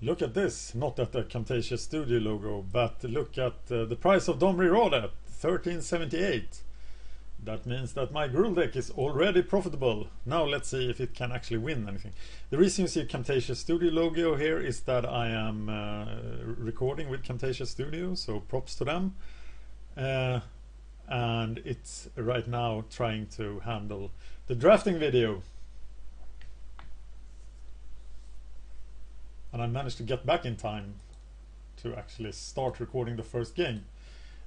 Look at this, not at the Camtasia Studio logo, but look at the price of Dimir 1378. That means that my Gruul deck is already profitable. Now let's see if it can actually win anything. The reason you see Camtasia Studio logo here is that I am recording with Camtasia Studio, so props to them. And it's right now trying to handle the drafting video. And I managed to get back in time to actually start recording the first game.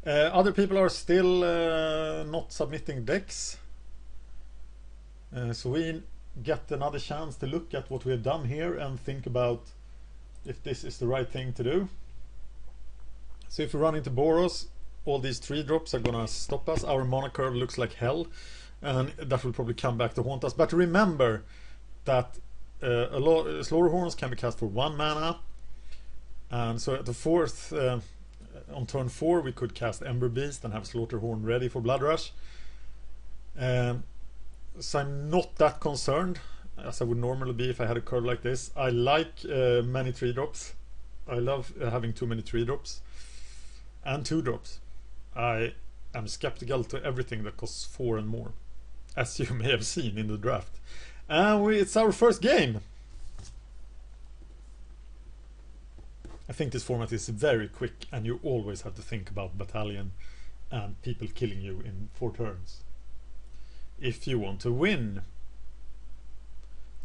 Other people are still not submitting decks. So we get another chance to look at what we have done here and think about if this is the right thing to do. So if we run into Boros, all these 3-drops are gonna stop us. Our mana curve looks like hell, and that will probably come back to haunt us. But remember that a lot Slaughter Horns can be cast for 1 mana, and so at the fourth on turn 4 we could cast Ember Beast and have Slaughter Horn ready for Blood Rush. So I'm not that concerned as I would normally be if I had a curve like this. I like many 3-drops. I love having too many 3-drops and 2-drops. I am skeptical to everything that costs 4 and more, as you may have seen in the draft. And it's our first game. I think this format is very quick, and you always have to think about battalion and people killing you in 4 turns if you want to win.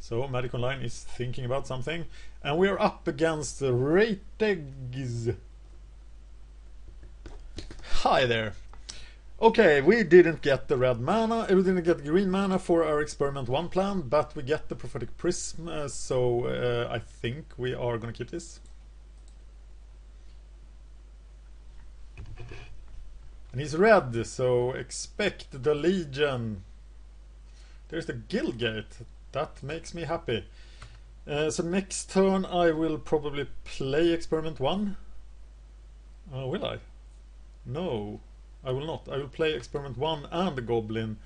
So Magic Online is thinking about something, and we are up against the Rategs. Hi there. Okay, we didn't get the red mana, we didn't get green mana for our Experiment 1 plan, but we get the Prophetic Prism, so I think we are gonna keep this. And he's red, so expect the Legion. There's the Guild Gate, that makes me happy. So next turn I will probably play Experiment 1. Will I? No. I will not. I will play Experiment 1 and the Goblin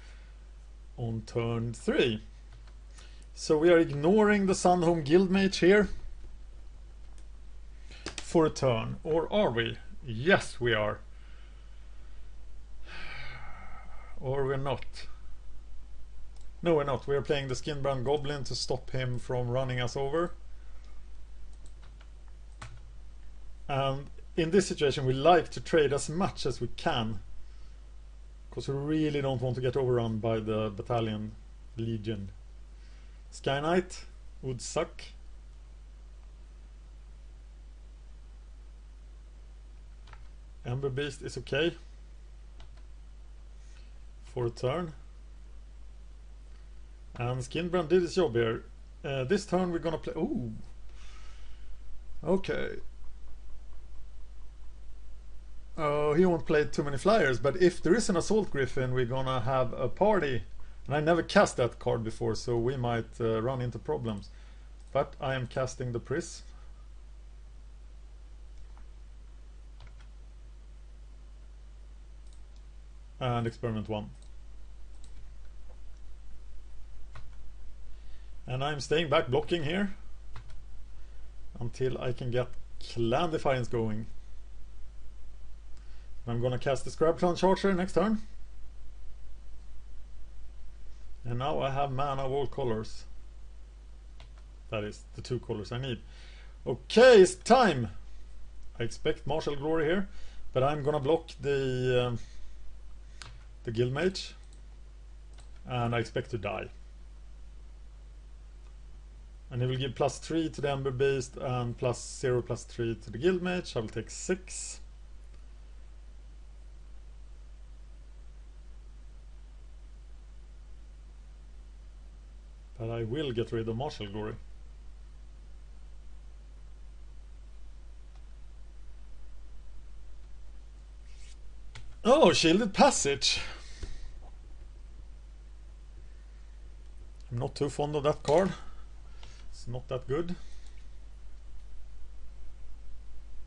on turn 3. So we are ignoring the Sunhome Guildmage here for a turn. Or are we? Yes, we are. Or we're not. No, we're not. We are playing the Skinbrand Goblin to stop him from running us over. And in this situation we like to trade as much as we can, because we really don't want to get overrun by the Battalion Legion. Sky Knight would suck. Ember Beast is okay for a turn. And Skinbrand did his job here. This turn we're gonna play... Ooh! Okay. He won't play too many flyers, but if there is an Assault Griffin we're gonna have a party. And I never cast that card before, so we might run into problems. But I am casting the Prism. And Experiment 1. And I'm staying back blocking here until I can get Clan Defiance going. I'm gonna cast the Scrabtron Charger next turn. And now I have mana of all colors. That is the 2 colors I need. Okay, it's time! I expect Martial Glory here, but I'm gonna block the Guildmage. And I expect to die. And he will give +3 to the Ember Beast and +0, +3 to the Guildmage. I will take 6. But I will get rid of Martial Glory. Oh, Shielded Passage. I'm not too fond of that card. It's not that good.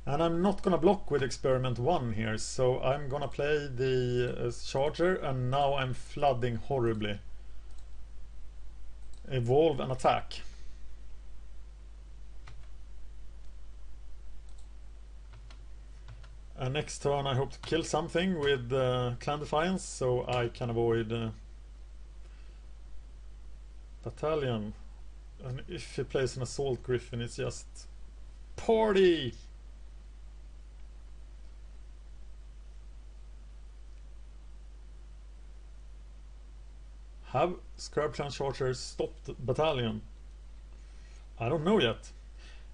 And I'm not gonna block with Experiment 1 here, so I'm gonna play the Charger, and now I'm flooding horribly. Evolve and attack. And next turn I hope to kill something with Clan Defiance so I can avoid Battalion. And if he plays an Assault Griffin, it's just party! Have Scrub Clan Chargers stopped Battalion? I don't know yet.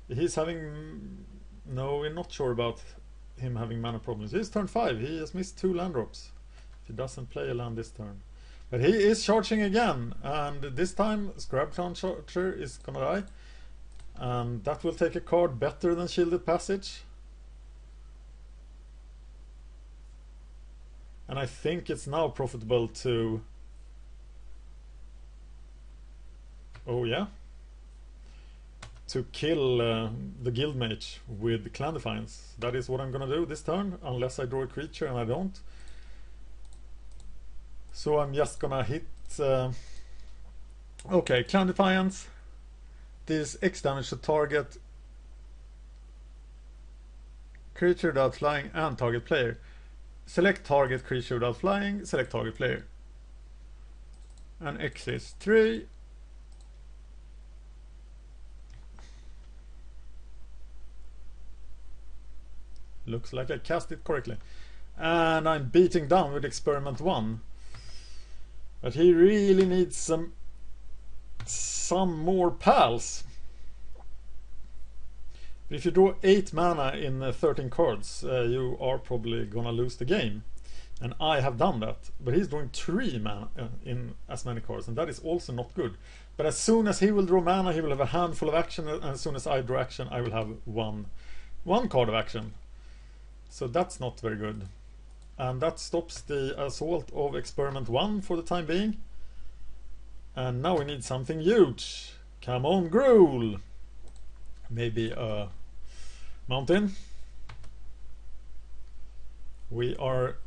He's having... No, we're not sure about him having mana problems. It's turn 5. He has missed 2 land drops. If he doesn't play a land this turn. But he is charging again. And this time Scrub Clan Charger is gonna die. And that will take a card better than Shielded Passage. And I think it's now profitable to... Oh yeah? To kill the Guildmage with Clan Defiance. That is what I'm gonna do this turn, unless I draw a creature, and I don't. So I'm just gonna hit... Okay, Clan Defiance. This X damage to target creature without flying and target player. Select target creature without flying, select target player. And X is 3. Looks like I cast it correctly. And I'm beating down with Experiment 1. But he really needs some more pals. If you draw 8 mana in 13 cards, you are probably gonna lose the game. And I have done that. But he's drawing 3 mana in as many cards, and that is also not good. But as soon as he will draw mana, he will have a handful of action, and as soon as I draw action, I will have one card of action. So that's not very good. And that stops the assault of Experiment 1 for the time being. And now we need something huge. Come on, Gruul! Maybe a mountain. We are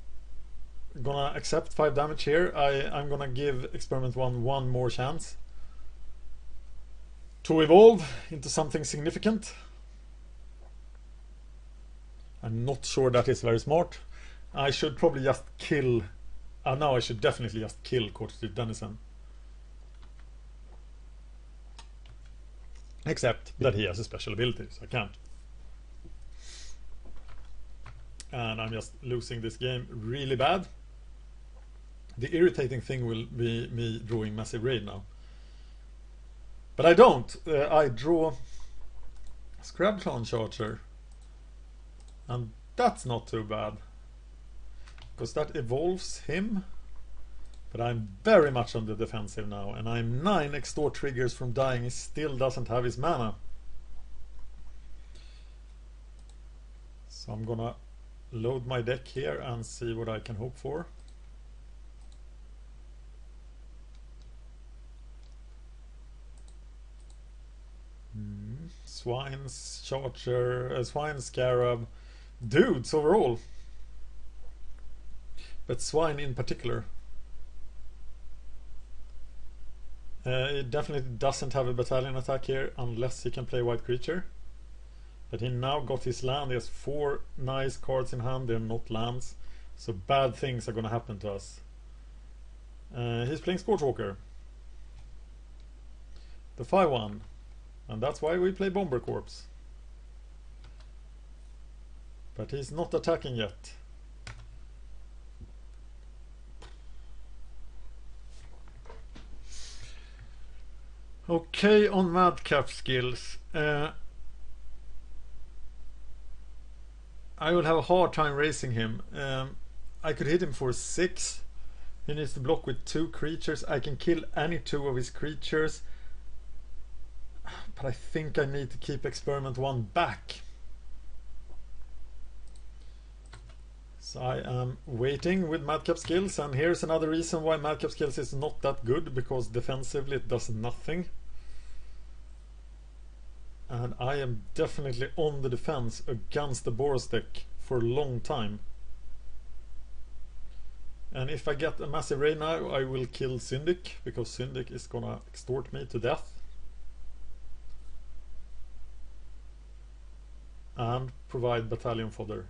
gonna accept 5 damage here. I'm gonna give Experiment 1 one more chance to evolve into something significant. I'm not sure that is very smart. I should probably just kill... no, I should definitely just kill Court-Street Denizen. Except that he has a special ability, so I can't. And I'm just losing this game really bad. The irritating thing will be me drawing Massive Raid now. But I don't. I draw Scrub Clan Charger. And that's not too bad. Because that evolves him. But I'm very much on the defensive now. And I'm 9 extort triggers from dying. He still doesn't have his mana. So I'm gonna load my deck here and see what I can hope for. Swine's Charger, Swine Scarab. Dudes overall. But Swine in particular. It definitely doesn't have a battalion attack here unless he can play white creature. But he now got his land. He has 4 nice cards in hand. They're not lands. So bad things are going to happen to us. He's playing Scorchwalker. The 5-1. And that's why we play Bomber Corps. But he's not attacking yet. Okay, on Madcap skills. I will have a hard time racing him. I could hit him for 6. He needs to block with 2 creatures. I can kill any 2 of his creatures. But I think I need to keep Experiment 1 back. So I am waiting with Madcap skills, and here's another reason why Madcap skills is not that good, because defensively it does nothing. And I am definitely on the defense against the Boros deck for a long time. And if I get a Massive Raid now, I will kill Syndic, because Syndic is gonna extort me to death. And provide battalion fodder.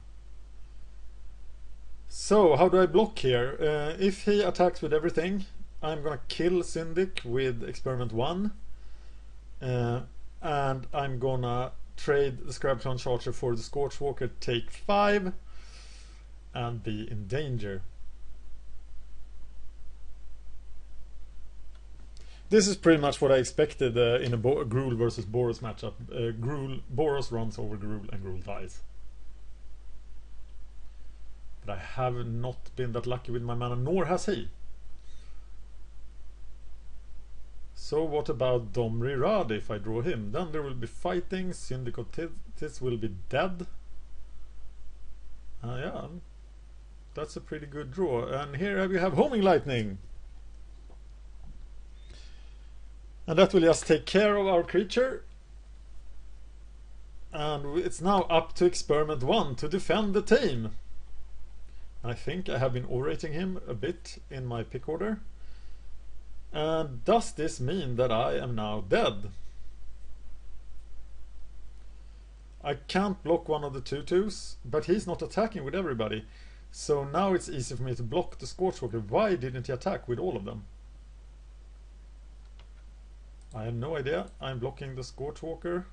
So how do I block here? If he attacks with everything, I'm gonna kill Syndic with experiment 1, and I'm gonna trade the Scrabclone Charger for the Scorchwalker, take 5, and be in danger. This is pretty much what I expected in a Gruul versus Boros matchup. Boros runs over Gruul and Gruul dies. But I have not been that lucky with my mana, nor has he. So what about Domri Rad if I draw him? Then there will be fighting, Syndicotis will be dead. Yeah, that's a pretty good draw. And here we have Homing Lightning. And that will just take care of our creature. And it's now up to experiment 1 to defend the team. I think I have been orating him a bit in my pick order. And does this mean that I am now dead? I can't block one of the 2/2s, but he's not attacking with everybody. So now it's easy for me to block the Scorchwalker. Why didn't he attack with all of them? I have no idea. I'm blocking the Scorchwalker.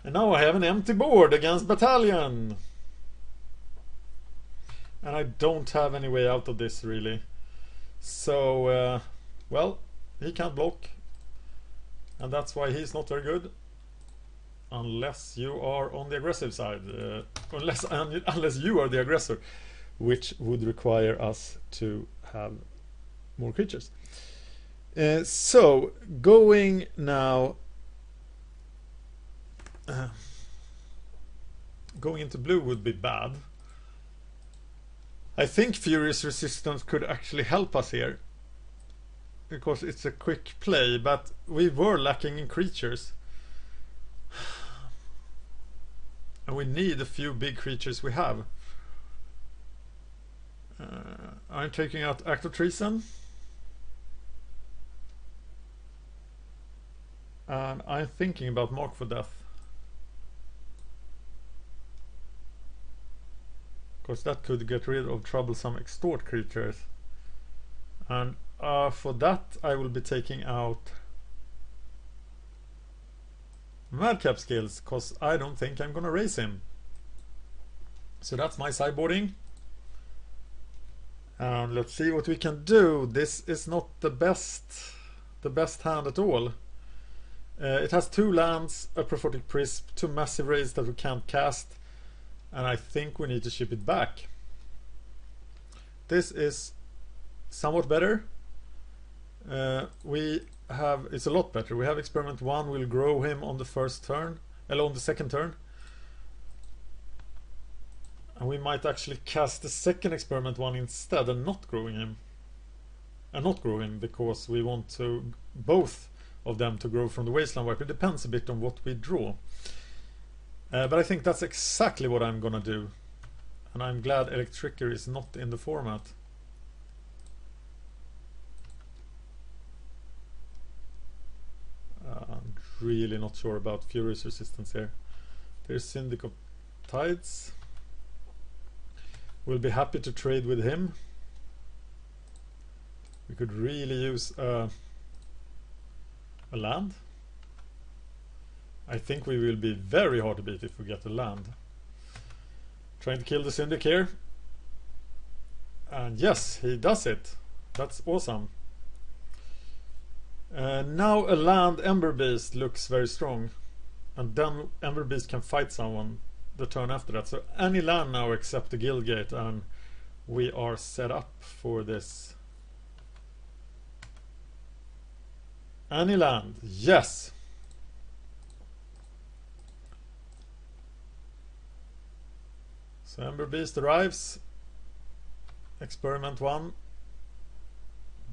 And now I have an empty board against Battalion. And I don't have any way out of this really. So, well, he can't block. And that's why he's not very good. Unless you are on the aggressive side. Unless you are the aggressor. Which would require us to have more creatures. So, going now... going into blue would be bad. I think Furious Resistance could actually help us here. Because it's a quick play, but we were lacking in creatures. And we need a few big creatures we have. I'm taking out Act of Treason. And I'm thinking about Mark for Death. Because that could get rid of troublesome extort creatures. And for that I will be taking out Madcap Skills, because I don't think I'm gonna raise him. So that's my sideboarding. And let's see what we can do. This is not the best hand at all. It has 2 lands, a Prophetic Prism, 2 massive raids that we can't cast, and I think we need to ship it back. This is somewhat better. It's a lot better. We have experiment 1, we'll grow him on the first turn, on the second turn. And we might actually cast the second experiment 1 instead and not growing him. And not grow him because we want to both of them to grow from the Wasteland Wiper. It depends a bit on what we draw. But I think that's exactly what I'm gonna do. And I'm glad Electricker is not in the format. I'm really not sure about Furious Resistance here. There's Syndic of Tides. We'll be happy to trade with him. We could really use a land. I think we will be very hard to beat if we get a land. Trying to kill the Syndic here. And yes, he does it. That's awesome. Now a land Ember Beast looks very strong. And then Ember Beast can fight someone the turn after that. So any land now except the Guildgate, and we are set up for this. Any land, yes. So Ember Beast arrives. Experiment 1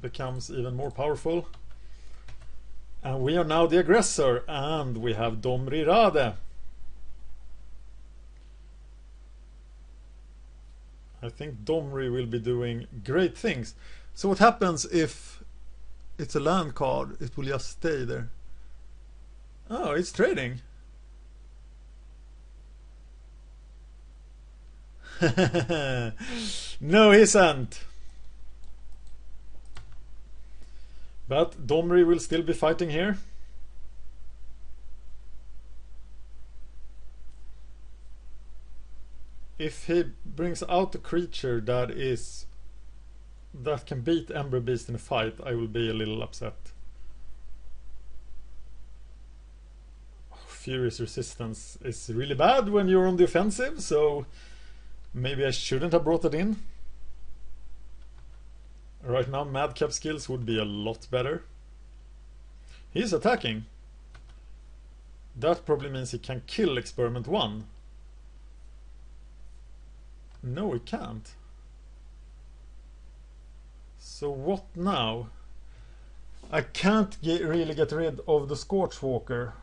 becomes even more powerful. And we are now the aggressor, and we have Domri Rade. I think Domri will be doing great things. So what happens if it's a land card? It will just stay there. Oh, it's trading. No, he isn't. But Domri will still be fighting here. If he brings out a creature that can beat Ember Beast in a fight, I will be a little upset. Furious Resistance is really bad when you're on the offensive, so maybe I shouldn't have brought it in. Right now Madcap skills would be a lot better. He's attacking. That probably means he can kill Experiment 1. No, he can't. So what now? I can't really get rid of the Scorchwalker.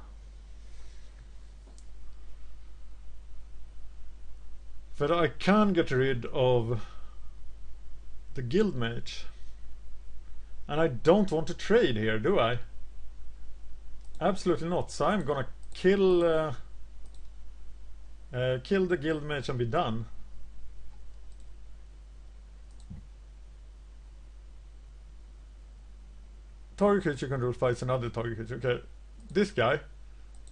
But I can get rid of the Guildmage. And I don't want to trade here, do I? Absolutely not. So I'm gonna kill the Guildmage and be done. Target creature control fights another target creature. Okay, this guy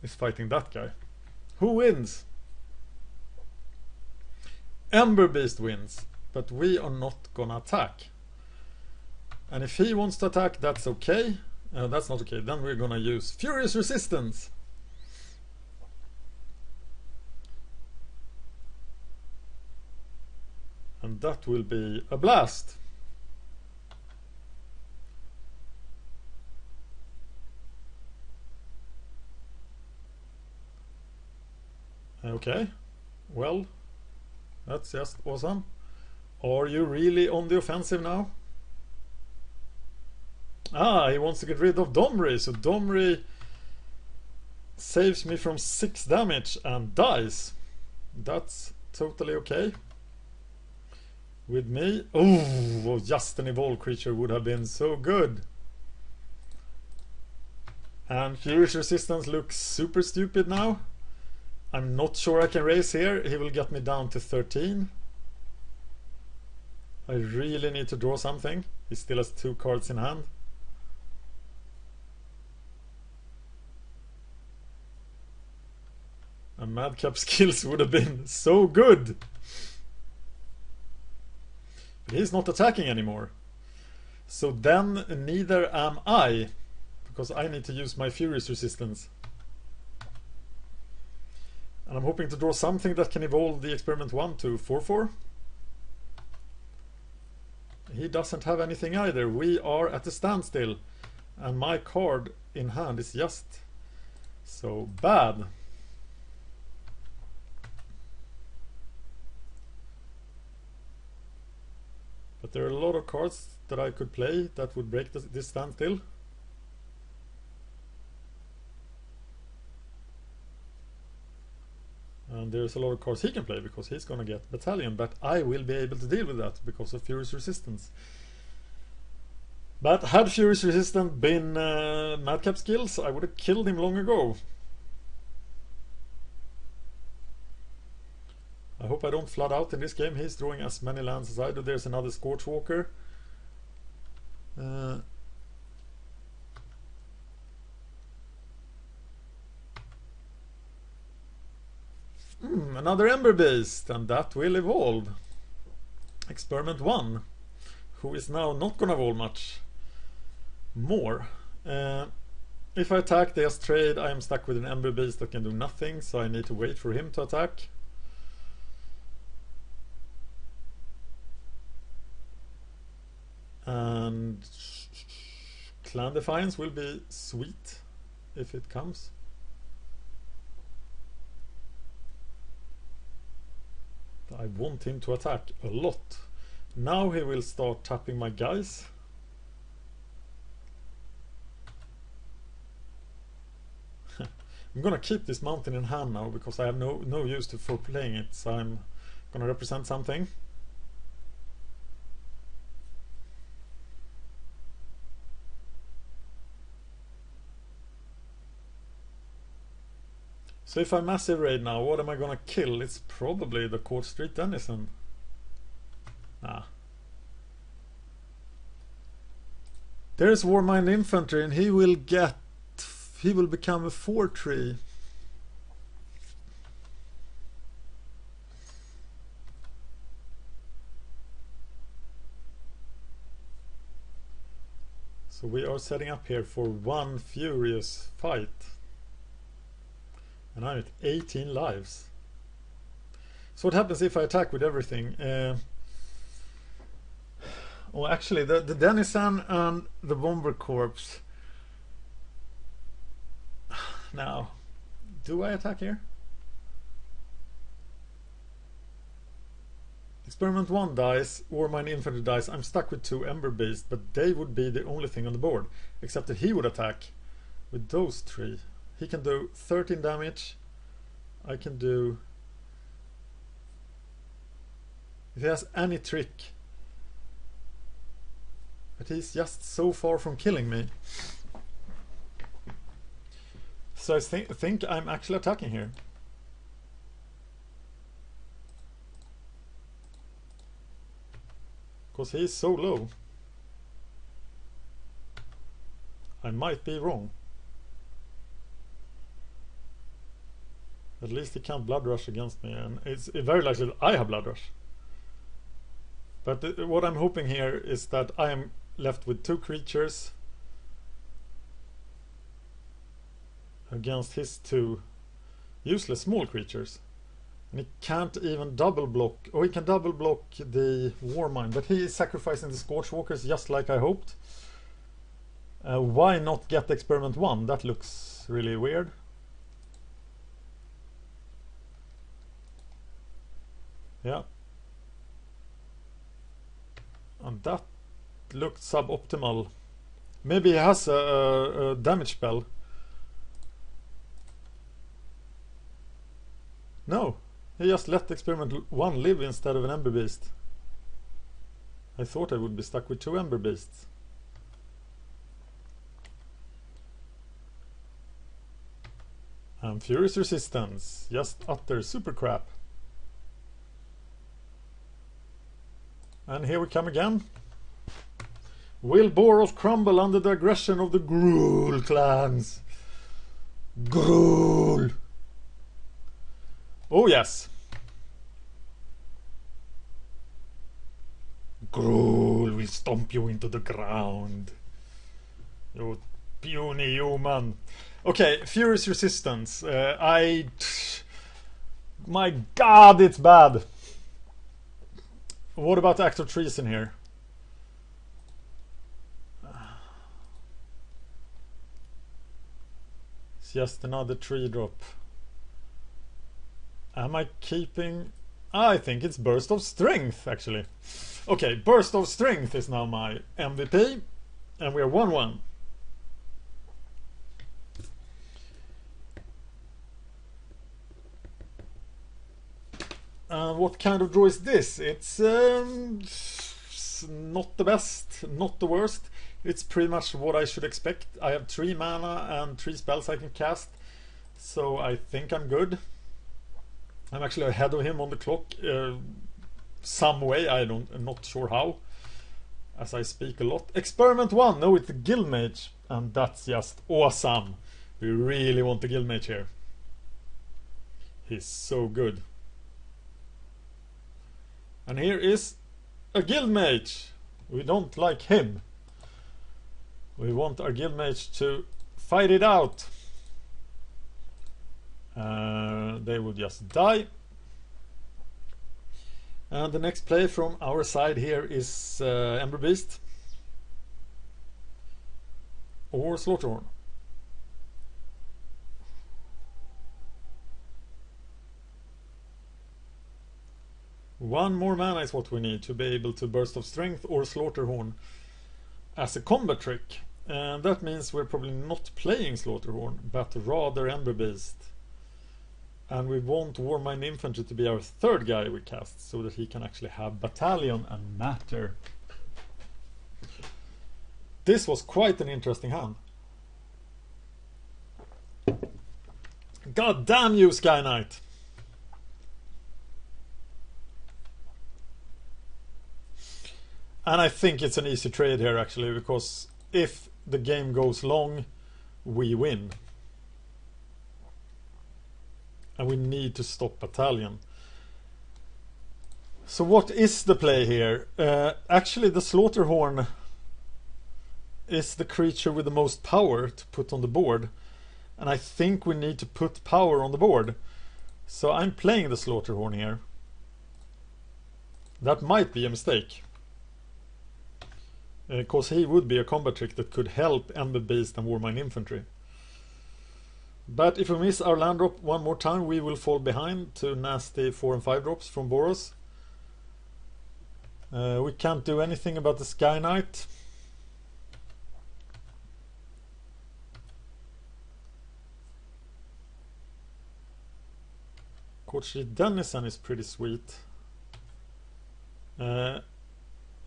is fighting that guy. Who wins? Ember Beast wins, but we are not gonna attack. And if he wants to attack, that's okay. That's not okay. Then we're gonna use Furious Resistance. And that will be a blast. Okay, well, that's just awesome. Are you really on the offensive now? Ah, he wants to get rid of Domri, so Domri saves me from 6 damage and dies. That's totally okay with me. Oh, just an evolved creature would have been so good. And Furious Resistance looks super stupid now. I'm not sure I can raise here. He will get me down to 13. I really need to draw something. He still has 2 cards in hand. And Madcap skills would have been so good. But he's not attacking anymore. So then neither am I, because I need to use my Furious Resistance. And I'm hoping to draw something that can evolve the Experiment 1 to 4/4. He doesn't have anything either. We are at a standstill. And my card in hand is just so bad. But there are a lot of cards that I could play that would break this standstill. And there's a lot of cards he can play because he's gonna get Battalion, but I will be able to deal with that because of Furious Resistance. But had Furious Resistance been Madcap skills, I would have killed him long ago. I hope I don't flood out in this game. He's drawing as many lands as I do. There's another Scorchwalker. Another Ember Beast, and that will evolve. Experiment 1, who is now not gonna evolve much more. If I attack, they just trade. I am stuck with an Ember Beast that can do nothing, so I need to wait for him to attack. And Clan Defiance will be sweet if it comes. I want him to attack a lot. Now he will start tapping my guys. I'm gonna keep this mountain in hand now because I have no use for playing it, so I'm gonna represent something. So if I massive raid now, what am I gonna kill? It's probably the Court Street Denizen. Ah. There's Warmind Infantry, and he will become a 4-tree. So we are setting up here for one furious fight. And I'm at 18 lives. So what happens if I attack with everything? Well, actually, the Denizen and the Bomber Corps. Now, do I attack here? Experiment 1 dies, or my infantry dies. I'm stuck with 2 Ember Beasts, but they would be the only thing on the board. Except that he would attack with those 3. He can do 13 damage. I can do... If he has any trick. But he's just so far from killing me. So I think I'm actually attacking here. Because he is so low. I might be wrong. At least he can't blood rush against me, and it's very likely that I have blood rush. But what I'm hoping here is that I am left with 2 creatures against his 2 useless small creatures. And he can't even double block. Oh, he can double block the Warmind, but he is sacrificing the Scorchwalkers just like I hoped. Why not get Experiment 1? That looks really weird. Yeah. And that looked suboptimal. Maybe he has a damage spell. No. He just let Experiment 1 live instead of an Ember Beast. I thought I would be stuck with 2 Ember Beasts. And Furious Resistance. Just utter super crap. And here we come again. Will Boros crumble under the aggression of the Gruul clans? Gruul! Oh yes. Gruul will stomp you into the ground. You puny human. Okay, Furious Resistance. My god, it's bad. What about Act of Treason here? It's just another 3-drop. Am I keeping... I think it's Burst of Strength, actually. Okay, Burst of Strength is now my MVP. And we are 1-1. What kind of draw is this? It's not the best, not the worst. It's pretty much what I should expect. I have 3 mana and 3 spells I can cast. So I think I'm good. I'm actually ahead of him on the clock some way. I'm not sure how, as I speak a lot. Experiment 1. No, it's the Guildmage, and that's just awesome. We really want the Guildmage here. He's so good. And here is a Guildmage. We don't like him. We want our Guildmage to fight it out. They will just die. And the next play from our side here is Ember Beast or Slaughterhorn. One more mana is what we need to be able to Burst of Strength or Slaughterhorn as a combat trick. And that means we're probably not playing Slaughterhorn, but rather Ember Beast. And we want Warmind Infantry to be our 3rd guy we cast, so that he can actually have Battalion and Matter. This was quite an interesting hand. God damn you, Sky Knight! And I think it's an easy trade here actually, because if the game goes long, we win. And we need to stop battalion. So what is the play here? Actually the Slaughterhorn is the creature with the most power to put on the board. And I think we need to put power on the board. So I'm playing the Slaughterhorn here. That might be a mistake. Because he would be a combat trick that could help Ember Beast and Warmine Infantry. But if we miss our land drop one more time, we will fall behind to nasty 4 and 5 drops from Boros. We can't do anything about the Sky Knight. Coach Dennison is pretty sweet.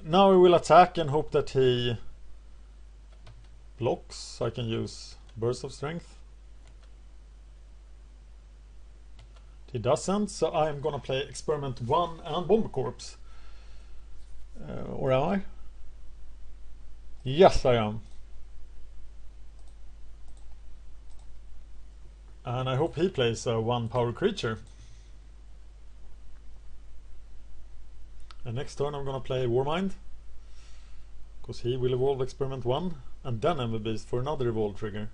Now we will attack and hope that he blocks. I can use Burst of Strength. He doesn't, so I'm gonna play Experiment 1 and Bomber Corps. Or am I? Yes, I am. And I hope he plays a 1 power creature. And next turn I'm gonna play Warmind, because he will evolve Experiment 1 and then Ember Beast for another evolve trigger.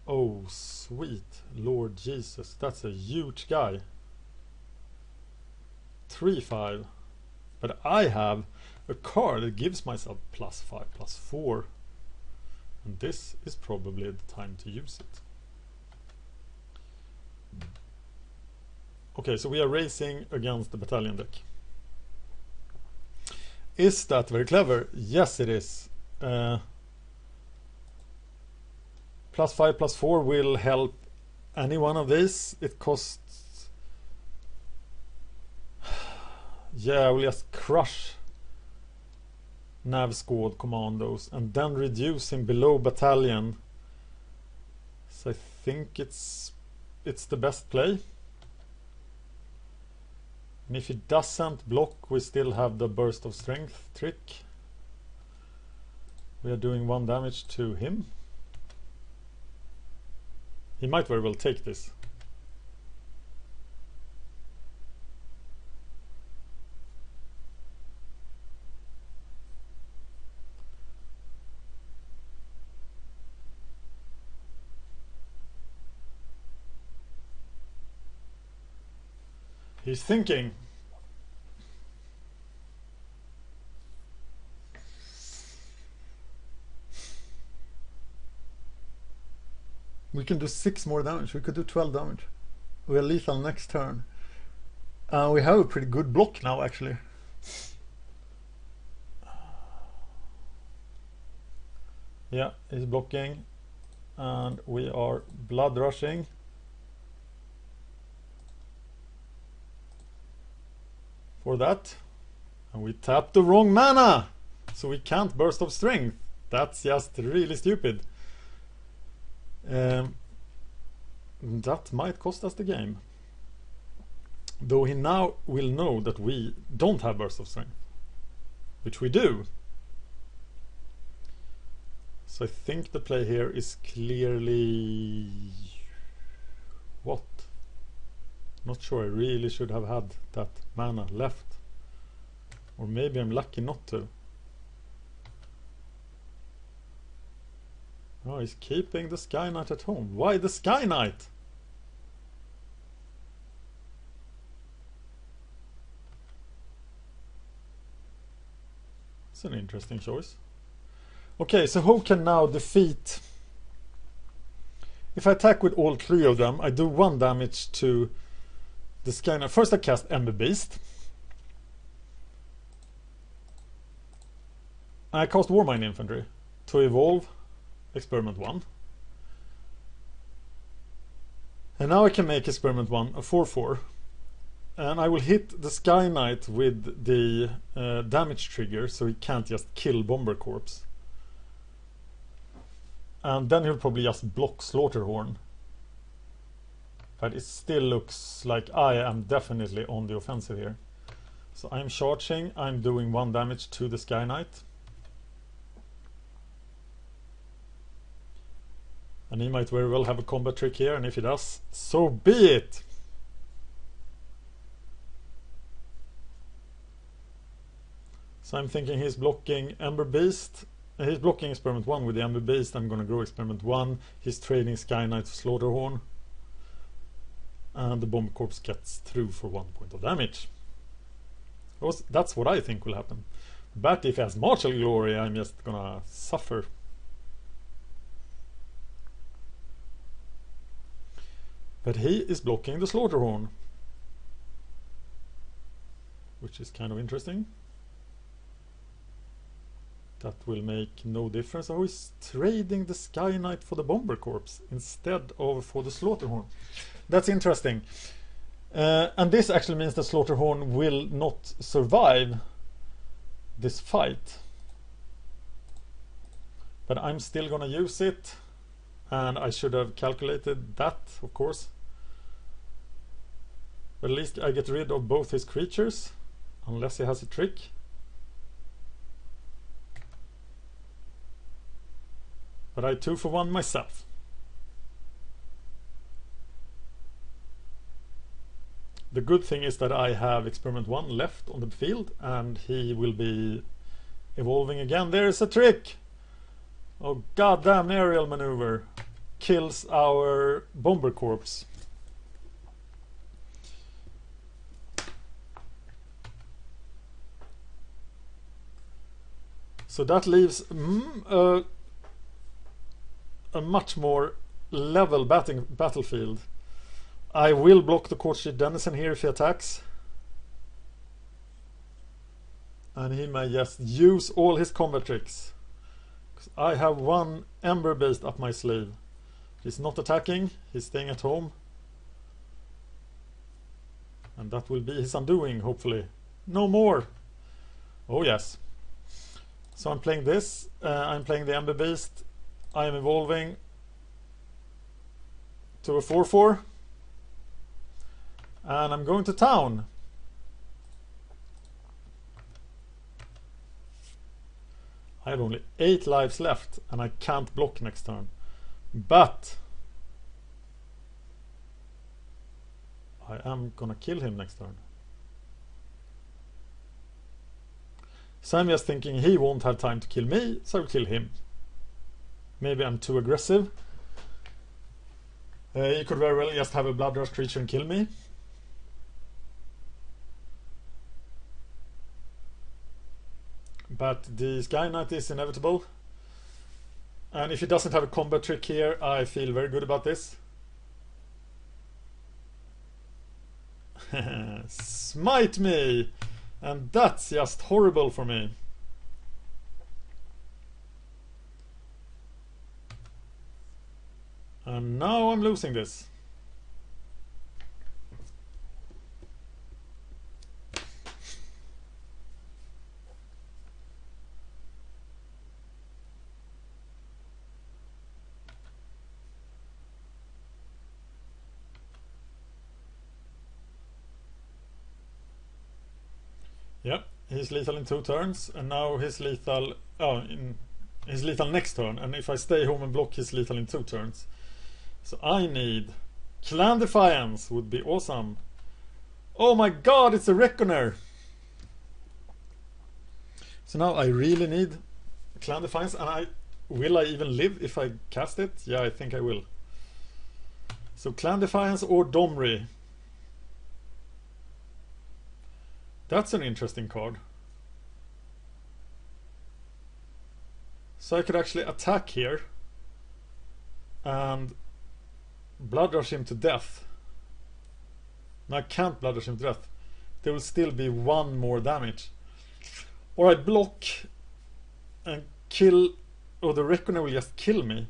Oh sweet Lord Jesus, that's a huge guy. 3/5. But I have a card that gives myself +5/+4. And this is probably the time to use it. Okay, so we are racing against the battalion deck. Is that very clever? Yes, it is. +5/+4 will help any one of these. It costs... Yeah, we'll just crush Nav Squad Commandos and then reduce him below battalion. So I think it's the best play. And if he doesn't block, we still have the Burst of Strength trick. We are doing 1 damage to him. He might very well take this. He's thinking. We can do 6 more damage. We could do 12 damage. We are lethal next turn. We have a pretty good block now, actually. Yeah, he's blocking. And we are blood rushing. For that. And we tap the wrong mana! So we can't Burst of Strength. That's just really stupid. That might cost us the game. Though he now will know that we don't have Burst of Strength. Which we do. So I think the play here is clearly... What? Not sure, I really should have had that mana left. Or maybe I'm lucky not to. Oh, he's keeping the Sky Knight at home. Why the Sky Knight? It's an interesting choice. Okay, so who can now defeat... If I attack with all 3 of them, I do 1 damage to the Sky Knight. First I cast Ember Beast. I cast Warmine Infantry to evolve Experiment 1. And now I can make Experiment 1 a 4/4. And I will hit the Sky Knight with the damage trigger, so he can't just kill Bomber Corps. And then he'll probably just block Slaughterhorn. But it still looks like I am definitely on the offensive here. So I'm charging, I'm doing 1 damage to the Sky Knight. And he might very well have a combat trick here, and if he does, so be it! So I'm thinking he's blocking Ember Beast. He's blocking Experiment 1 with the Ember Beast. I'm gonna grow Experiment 1. He's trading Sky Knight for Slaughterhorn. And the Bomb Corpse gets through for 1 point of damage. That's what I think will happen. But if he has Martial Glory, I'm just gonna suffer. But he is blocking the Slaughterhorn, which is kind of interesting. That will make no difference. Oh, he's trading the Sky Knight for the Bomber Corpse instead of for the Slaughterhorn. That's interesting. And this actually means the Slaughterhorn will not survive this fight. But I'm still gonna use it. And I should have calculated that, of course. But at least I get rid of both his creatures, unless he has a trick. But I 2-for-1 myself. The good thing is that I have Experiment 1 left on the field, and he will be evolving again. There's a trick! Oh goddamn, aerial maneuver kills our Bomber Corpse. So that leaves a much more level battlefield. I will block the Courtsheet Denizen here if he attacks. And he may just use all his combat tricks. I have 1 Ember Beast up my sleeve. He's not attacking, he's staying at home. And that will be his undoing, hopefully. No more! Oh yes. So I'm playing this, I'm playing the Ember Beast. I am evolving to a 4-4. And I'm going to town. I have only 8 lives left and I can't block next turn. But I am gonna kill him next turn. So I'm just thinking he won't have time to kill me, so I'll kill him. Maybe I'm too aggressive. He could very well just have a Blood Rush creature and kill me. But the Sky Knight is inevitable. And if he doesn't have a combat trick here, I feel very good about this. Smite me! And that's just horrible for me. And now I'm losing this. Yep, he's lethal in 2 turns, and now he's lethal. He's lethal next turn, and if I stay home and block, he's lethal in 2 turns. So I need Clan Defiance, would be awesome. Oh my god, it's a Reckoner! So now I really need Clan Defiance, and will I even live if I cast it? Yeah, I think I will. So Clan Defiance or Domri. That's an interesting card. So I could actually attack here and Blood Rush him to death. No, I can't Blood Rush him to death. There will still be 1 more damage. Or I block and kill, or the Reckoner will just kill me.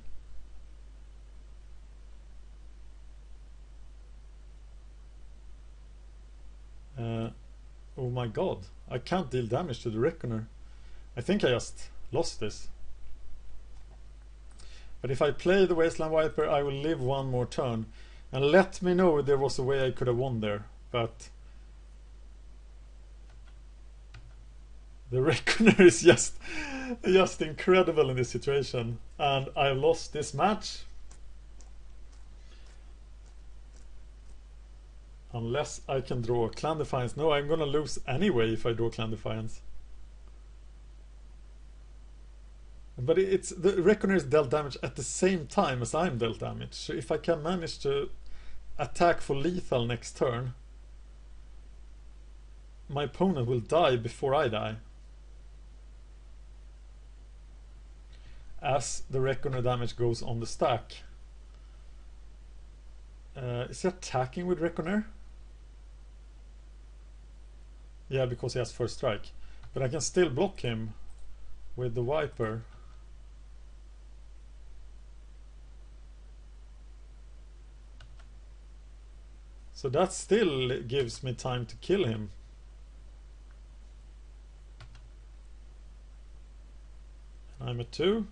Oh my god, I can't deal damage to the Reckoner. I think I just lost this. But if I play the Wasteland Viper, I will live 1 more turn. And let me know if there was a way I could have won there. But The Reckoner is just incredible in this situation, and I lost this match. Unless I can draw Clan Defiance. No, I'm gonna lose anyway if I draw Clan Defiance. But it's the Reckoner is dealt damage at the same time as I'm dealt damage. So if I can manage to attack for lethal next turn, my opponent will die before I die. As the Reckoner damage goes on the stack. Is he attacking with Reckoner? Yeah, because he has first strike. But I can still block him with the Viper. So that still gives me time to kill him. I'm at 2.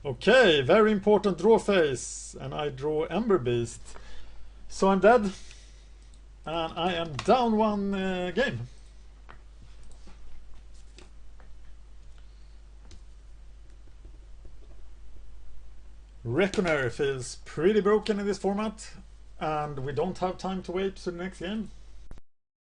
Okay, very important draw phase. And I draw Ember Beast. So I'm dead. And I am down 1 game. Reckoner feels pretty broken in this format. And we don't have time to wait to the next game.